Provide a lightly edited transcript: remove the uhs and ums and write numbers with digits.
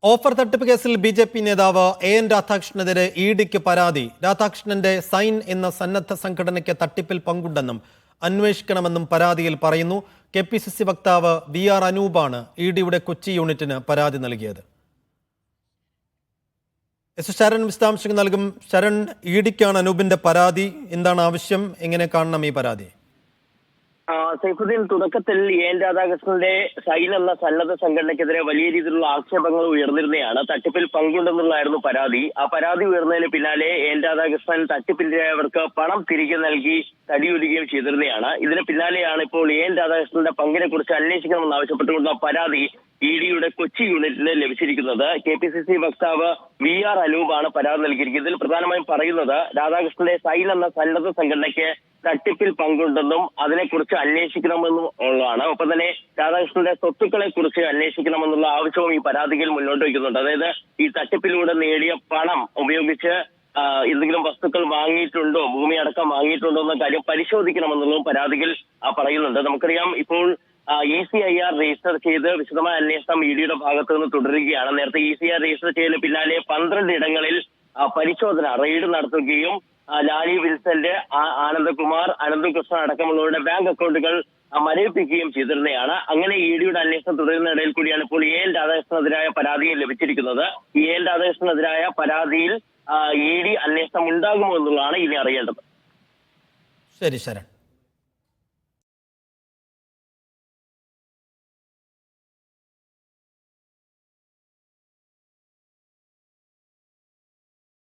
Offer തട്ടിപ്പ് കേസിൽ BJP. നേതാവ് എൻ രാധാകൃഷ്ണനെതിരെ ഇഡിക്ക് പരാതി. രാധാകൃഷ്ണന്റെ സൈൻ എന്ന സന്നദ്ധ സംഘടനയ്ക്ക് തട്ടിപ്പിൽ പങ്കുണ്ടെന്നും അന്വേഷിക്കണമെന്നും പരാതിയിൽ പറയുന്നു. കെ.പി.സി.സി. വക്താവ് വി.ആർ. അനൂപാണ് ഇഡിയുടെ കൊച്ചി യൂണിറ്റിന് പരാതി നൽകിയത്. ശരൺ വിശദാംശങ്ങൾ നൽകും. ശരൺ, ഇഡിക്കാണ് അനൂപിന്റെ പരാതി. എന്താണ് ആവശ്യം? എങ്ങനെ കാണണം ഈ പരാതി? സൈഫുദ്ദീൻ, തുടക്കത്തിൽ എൻ രാധാകൃഷ്ണന്റെ സൈൻ എന്ന സന്നദ്ധ സംഘടനയ്ക്കെതിരെ വലിയ രീതിയിലുള്ള ആക്ഷേപങ്ങൾ ഉയർന്നിരുന്നതാണ്. തട്ടിപ്പിൽ പങ്കുണ്ടെന്നുള്ളതായിരുന്നു പരാതി. ആ പരാതി ഉയർന്നതിന് പിന്നാലെ എൻ രാധാകൃഷ്ണൻ തട്ടിപ്പിനിരയായവർക്ക് പണം തിരികെ നൽകി തടിയൊരുകയും ചെയ്തിരുന്നതാണ്. ഇതിന് പിന്നാലെയാണ് ഇപ്പോൾ എൻ രാധാകൃഷ്ണന്റെ പങ്കിനെ കുറിച്ച് അന്വേഷിക്കണമെന്ന് ആവശ്യപ്പെട്ടുകൊണ്ടുള്ള പരാതി ഇഡിയുടെ കൊച്ചി യൂണിറ്റിന് ലഭിച്ചിരിക്കുന്നത്. കെ.പി.സി.സി. വക്താവ് വി.ആർ. അനൂപാണ് പരാതി നൽകിയിരിക്കുന്നത്. ഇതിൽ പ്രധാനമായും പറയുന്നത് രാധാകൃഷ്ണന്റെ സൈൻ എന്ന സന്നദ്ധ സംഘടനയ്ക്ക് തട്ടിപ്പിൽ പങ്കുണ്ടെന്നും അതിനെക്കുറിച്ച് അന്വേഷിക്കണമെന്നും ഉള്ളതാണ്. ഒപ്പം തന്നെ രാധാകൃഷ്ണന്റെ സ്വത്തുക്കളെ കുറിച്ച് അന്വേഷിക്കണമെന്നുള്ള ആവശ്യവും ഈ പരാതിയിൽ മുന്നോട്ട് വയ്ക്കുന്നുണ്ട്. അതായത് ഈ തട്ടിപ്പിലൂടെ നേടിയ പണം ഉപയോഗിച്ച് എന്തെങ്കിലും വസ്തുക്കൾ വാങ്ങിയിട്ടുണ്ടോ, ഭൂമി അടക്കം വാങ്ങിയിട്ടുണ്ടോ എന്ന കാര്യം പരിശോധിക്കണമെന്നുള്ളതും പരാതിയിൽ പറയുന്നുണ്ട്. നമുക്കറിയാം, ഇപ്പോൾ ECIR രജിസ്റ്റർ ചെയ്ത് വിശദമായ അന്വേഷണം ഇഡിയുടെ ഭാഗത്തു നിന്ന് തുടരുകയാണ്. നേരത്തെ ECIR രജിസ്റ്റർ ചെയ്തതിന് പിന്നാലെ 12 ഇടങ്ങളിൽ പരിശോധന റെയ്ഡ് നടത്തുകയും ലാലി വിൽസന്റെ, ആനന്ദകുമാർ, അനന്തകൃഷ്ണൻ അടക്കമുള്ളവരുടെ ബാങ്ക് അക്കൗണ്ടുകൾ മരവിപ്പിക്കുകയും ചെയ്തിരുന്നതാണ്. അങ്ങനെ ഇഡിയുടെ അന്വേഷണം തുടരുന്ന ഇടയിൽ കൂടിയാണ് ഇപ്പോൾ എൻ രാധാകൃഷ്ണനെതിരായ പരാതിയും ലഭിച്ചിരിക്കുന്നത്. ഈ എൻ രാധാകൃഷ്ണനെതിരായ പരാതിയിൽ ഇഡി അന്വേഷണം ഉണ്ടാകുമോ എന്നുള്ളതാണ് ഇനി അറിയേണ്ടത്. ശരി ശരൺ.